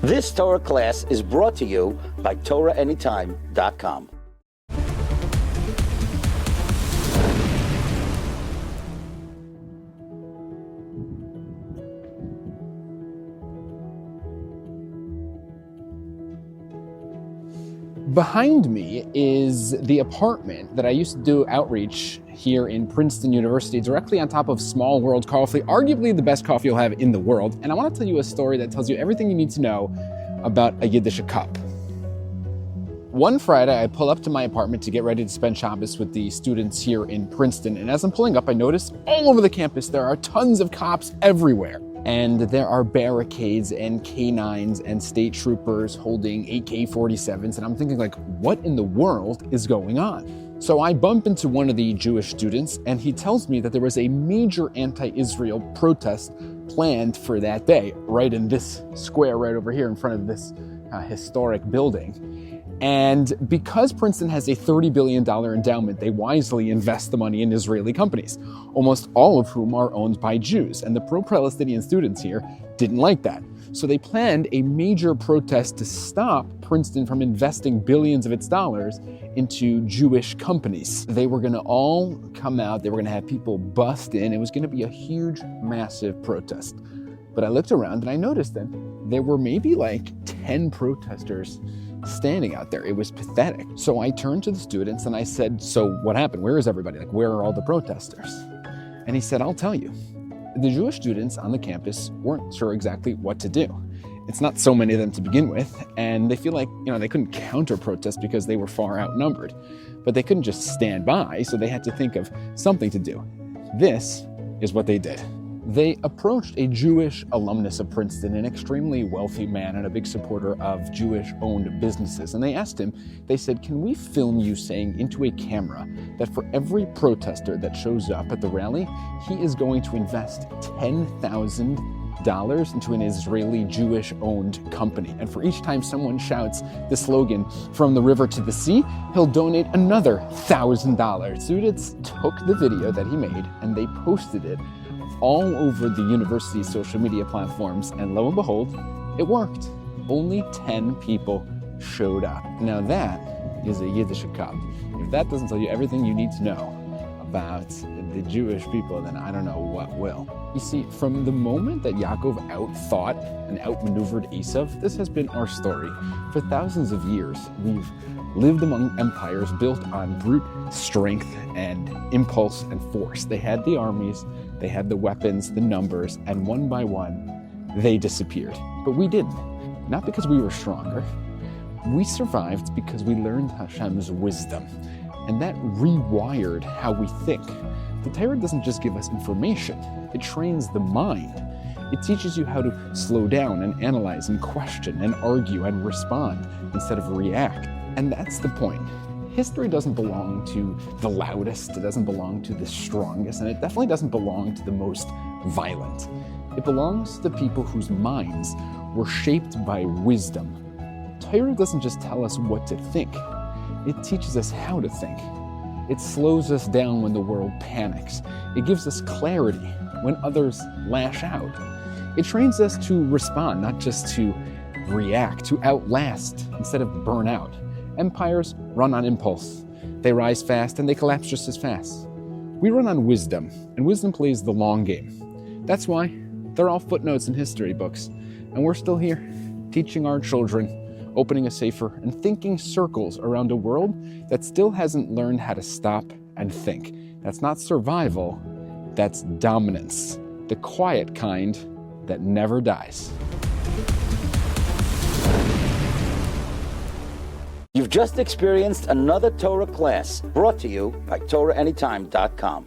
This Torah class is brought to you by TorahAnytime.com. Behind me is the apartment that I used to do outreach here in Princeton University, directly on top of Small World Coffee, arguably the best coffee you'll have in the world. And I want to tell you a story that tells you everything you need to know about a Yiddish cup. One Friday, I pull up to my apartment to get ready to spend Shabbos with the students here in Princeton. And as I'm pulling up, I notice all over the campus, there are tons of cops everywhere. And there are barricades and canines and state troopers holding AK-47s. And I'm thinking, like, what in the world is going on? So I bump into one of the Jewish students, and he tells me that there was a major anti-Israel protest planned for that day, right in this square right over here in front of this historic building. And because Princeton has a $30 billion endowment, they wisely invest the money in Israeli companies, almost all of whom are owned by Jews. And the pro-Palestinian students here didn't like that. So they planned a major protest to stop Princeton from investing billions of its dollars into Jewish companies. They were gonna all come out, they were gonna have people bust in. It was gonna be a huge, massive protest. But I looked around and I noticed that there were maybe like 10 protesters standing out there. It was pathetic. So I turned to the students and I said, so what happened? Where is everybody? Like, where are all the protesters? And he said, I'll tell you. The Jewish students on the campus weren't sure exactly what to do. It's not so many of them to begin with, and they feel like, they couldn't counter-protest because they were far outnumbered. But they couldn't just stand by, so they had to think of something to do. This is what they did. They approached a Jewish alumnus of Princeton, an extremely wealthy man and a big supporter of Jewish-owned businesses. And they asked him, they said, can we film you saying into a camera that for every protester that shows up at the rally, he is going to invest $10,000 into an Israeli Jewish-owned company. And for each time someone shouts the slogan, from the river to the sea, he'll donate another $1,000. Students took the video that he made and they posted it all over the university's social media platforms, and lo and behold, it worked. Only 10 people showed up. Now that is a Yiddish cup. If that doesn't tell you everything you need to know about the Jewish people, then I don't know what will. You see, from the moment that Yaakov outthought and outmaneuvered Esav, this has been our story. For thousands of years, we've lived among empires built on brute strength and impulse and force. They had the armies, they had the weapons, the numbers, and one by one, they disappeared. But we didn't. Not because we were stronger. We survived because we learned Hashem's wisdom. And that rewired how we think. The Torah doesn't just give us information, it trains the mind. It teaches you how to slow down and analyze and question and argue and respond instead of react. And that's the point. History doesn't belong to the loudest, it doesn't belong to the strongest, and it definitely doesn't belong to the most violent. It belongs to the people whose minds were shaped by wisdom. Torah doesn't just tell us what to think, it teaches us how to think. It slows us down when the world panics. It gives us clarity when others lash out. It trains us to respond, not just to react, to outlast instead of burn out. Empires run on impulse. They rise fast and they collapse just as fast. We run on wisdom, and wisdom plays the long game. That's why they're all footnotes in history books, and we're still here, teaching our children, opening a safer, and thinking circles around a world that still hasn't learned how to stop and think. That's not survival, that's dominance. The quiet kind that never dies. You've just experienced another Torah class brought to you by TorahAnytime.com.